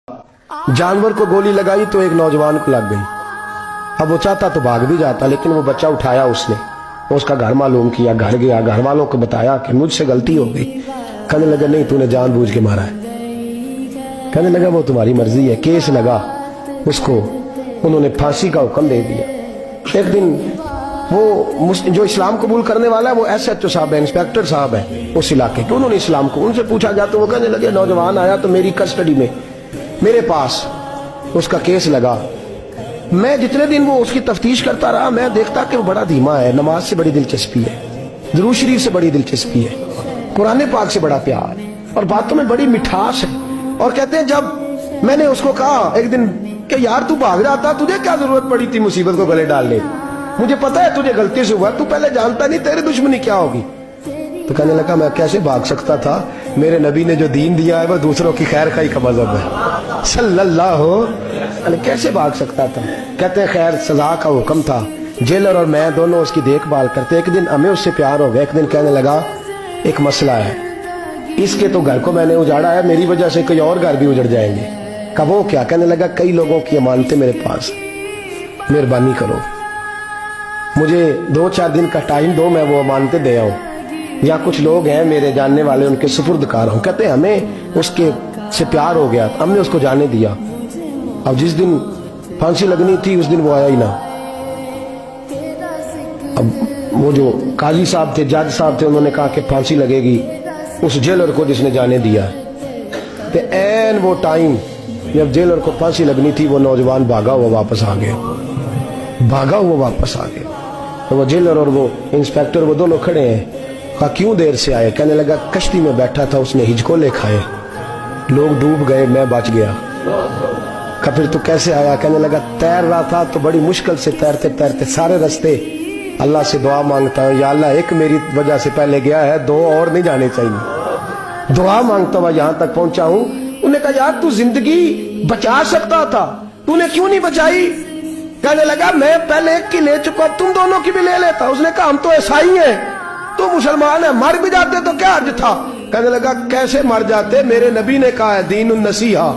जानवर को गोली लगाई तो एक नौजवान को लग गई। अब वो चाहता तो भाग भी जाता, लेकिन वो बच्चा उठाया उसने, उसका घर मालूम किया, घर गया, घर वालों को बताया कि मुझसे गलती हो गई। कहने लगा नहीं, तूने जानबूझ के मारा है। कहने लगा वो तुम्हारी मर्जी है। केस लगा, उसको उन्होंने फांसी का हुक्म दे दिया। एक दिन वो जो इस्लाम कबूल करने वाला है वो SHO साहब है, इंस्पेक्टर साहब है उस इलाके के, उन्होंने इस्लाम को उनसे पूछा गया तो वो कहने लगे नौजवान आया तो मेरी कस्टडी में मेरे पास उसका केस लगा। मैं जितने दिन वो उसकी तफ्तीश करता रहा, मैं देखता कि वो बड़ा धीमा है, नमाज से बड़ी दिलचस्पी है, दुरूद शरीफ से बड़ी दिलचस्पी है, कुरान पाक से बड़ा प्यार और बातों में बड़ी मिठास है। और कहते हैं जब मैंने उसको कहा एक दिन कि यार तू भाग रहा था, तुझे क्या जरूरत पड़ी थी मुसीबत को गले डालने, मुझे पता है तुझे गलती से हुआ, तू पहले जानता नहीं तेरी दुश्मनी क्या होगी। तो कहने लगा मैं कैसे भाग सकता था, मेरे नबी ने जो दीन दिया है वो दूसरों की खैर खाई का मजहब है सल्लल्लाहु अलैहि, कैसे भाग सकता था। कहते हैं खैर सजा का हुक्म था, जेलर और मैं दोनों उसकी देखभाल करते। एक दिन हमें उससे प्यार हो गया। एक दिन कहने लगा एक मसला है, इसके तो घर को मैंने उजाड़ा है, मेरी वजह से कोई और घर भी उजड़ जाएंगे। कहा वो क्या। कहने लगा कई लोगों की अमानतें मेरे पास, मेहरबानी करो, मुझे 2-4 दिन का टाइम दो, मैं वो अमानतें दे आऊं, या कुछ लोग हैं मेरे जानने वाले उनके सुपुर्दकार हूं। कहते हैं हमें उसके से प्यार हो गया, हमने उसको जाने दिया। अब जिस दिन फांसी लगनी थी उस दिन वो आया ही ना। अब वो जो काजी साहब थे, जज साहब थे, उन्होंने कहा कि फांसी लगेगी उस जेलर को जिसने जाने दिया। तो ऐन वो टाइम जब जेलर को फांसी लगनी थी वो नौजवान भागा हुआ वापस आ गया, भागा हुआ वापस आ गया। तो वो जेलर और वो इंस्पेक्टर वो दोनों खड़े हैं। कहा क्यों देर से आए। कहने लगा कश्ती में बैठा था, उसने हिचकोले खाए, लोग डूब गए, मैं बच गया। कहा फिर तू कैसे आया। कहने लगा तैर रहा था तो बड़ी मुश्किल से तैरते तैरते सारे रास्ते अल्लाह से दुआ मांगता हूँ, या अल्लाह एक मेरी वजह से पहले गया है, 2 और नहीं जाने चाहिए, दुआ मांगता हुआ यहाँ तक पहुंचा हूँ। उन्होंने कहा यार तू जिंदगी बचा सकता था, तूने क्यों नहीं बचाई। कहने लगा मैं पहले एक की ले चुका, तुम दोनों की भी ले लेता। उसने कहा हम तो ईसाई हैं, तो मुसलमान है, मर भी जाते तो क्या अर्ज था। कहने लगा कैसे मर जाते, मेरे नबी ने कहा है दीन नसीहा,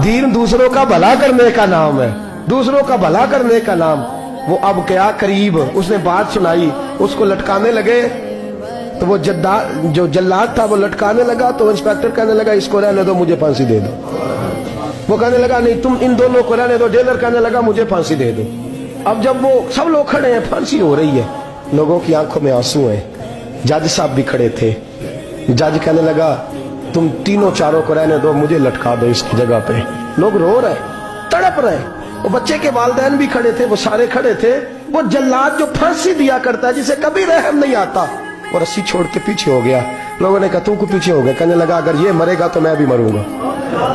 दीन दूसरों का भला करने का नाम है, दूसरों का भला करने का नाम। वो अब क्या करीब उसने बात सुनाई, उसको लटकाने लगे तो वो जो जल्लाद था वो लटकाने लगा। तो इंस्पेक्टर कहने लगा इसको रहने दो, मुझे फांसी दे दो। वो कहने लगा नहीं तुम इन दोनों को रहने दो। जेलर कहने लगा मुझे फांसी दे दो। अब जब वो सब लोग खड़े हैं, फांसी हो रही है, लोगों की आंखों में आंसू हैं, जज साहब भी खड़े थे। जज कहने लगा तुम तीनों चारों को रहने दो, मुझे लटका दो इसकी जगह पे। लोग रो रहे, तड़प रहे, वो बच्चे के वालिदैन भी खड़े थे, वो सारे खड़े थे। वो जल्लाद जो फांसी दिया करता है, जिसे कभी रहम नहीं आता, वो रस्सी छोड़ के पीछे हो गया। लोगों ने कहा तू को पीछे हो गया। कहने लगा अगर ये मरेगा तो मैं भी मरूंगा,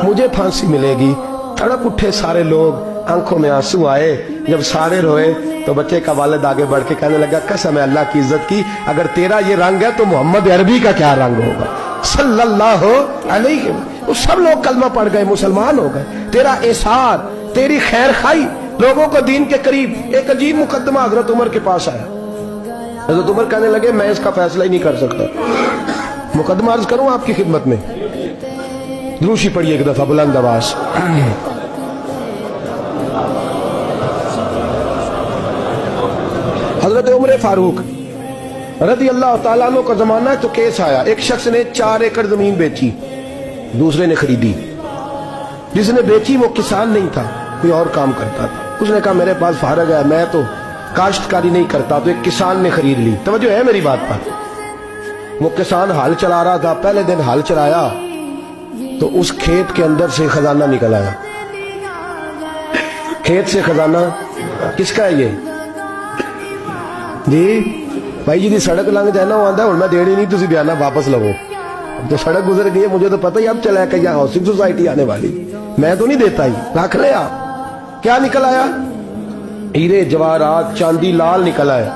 मुझे फांसी मिलेगी। तड़प उठे सारे लोग, आंखों में आंसू आए। जब सारे रोए तो बच्चे का वालिद आगे बढ़ के कहने लगा कसम है अल्लाह की इज्जत की, अगर तेरा ये रंग है तो मोहम्मद अरबी का क्या रंग होगा सल्लल्लाहु अलैहि। वो सब लोग कलमा पढ़ गए, मुसलमान हो गए। तेरा एसार, तेरी खैर खाई लोगों को दीन के करीब। एक अजीब मुकदमा हजरत उमर के पास आया। हजरत उमर कहने लगे मैं इसका फैसला ही नहीं कर सकता, मुकदमा अर्ज करूं आपकी खिदमत में। दूसरी पढ़िए एक दफा बुलंद आवाज। हजरत उमर फारूक रज़ी अल्लाह ताला अन्हु का जमाना है तो केस आया। एक शख्स ने 4 एकड़ जमीन बेची, दूसरे ने खरीदी। जिसने बेची वो किसान नहीं था, कोई और काम करता था। उसने कहा मेरे पास फारग है, मैं तो काश्तकारी नहीं करता, तो एक किसान ने खरीद ली। तवज्जो है मेरी बात पर। वो किसान हल चला रहा था, पहले दिन हल चलाया तो उस खेत के अंदर से खजाना निकल आया। खेत से खजाना किसका है ये जी भाई जी दी सड़क लंघ जाए ना, वो आंदा हुण मैं देनी नहीं, तुसी बयाना वापस लवो। तो सड़क गुजर गई है, मुझे तो पता ही अब चला कि यहाँ हाउसिंग सोसाइटी आने वाली, मैं तो नहीं देता ही, रख ले आप। क्या निकल आया, हीरे जवाहरात चांदी लाल निकल आया।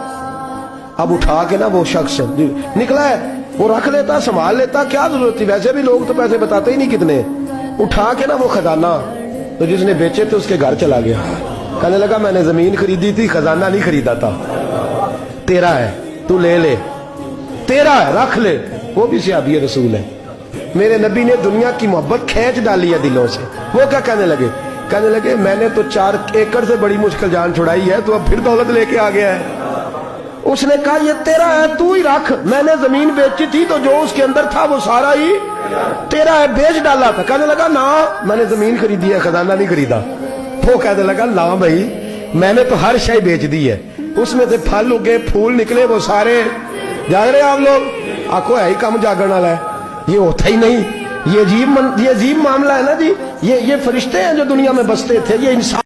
अब उठा के ना वो शख्स निकला है, वो रख लेता, संभाल लेता, क्या जरूरत थी, वैसे भी लोग तो पैसे बताते ही नहीं कितने। उठा के ना वो खजाना, तो जिसने बेचे थे उसके घर चला गया। कहने लगा मैंने जमीन खरीदी थी, खजाना नहीं खरीदा था, तेरा है, तू ले ले, तेरा है, रख ले। वो भी सहाबी रसूल है। میرے نبی نے دنیا کی محبت کھینچ ڈالی ہے دلوں سے. وہ کیا کہنے لگے میں نے تو 4 ایکڑ سے بڑی مشکل جان چھڑائی ہے, تو اب پھر دولت لے کے آ گیا ہے. اس نے کہا یہ تیرا ہے, تو ہی رکھ, میں نے زمین بیچی تھی تو جو اس کے اندر تھا وہ سارا ہی تیرا ہے, بیچ ڈالا تھا. کہنے لگا نا میں نے زمین خریدی ہے, خزانہ نہیں خریدا. وہ کہنے لگا لا بھائی میں نے تو ہر شے بیچ دی ہے, اس میں سے پھل اگے پھول نکلے وہ سارے. جاگ رہے آپ لوگ؟ آنکھوں ہے ہی کم جاگن والا ہے, یہ ہوتا ہی نہیں. یہ عجیب معاملہ ہے نا جی. یہ فرشتے ہیں جو دنیا میں بستے تھے, یہ انسان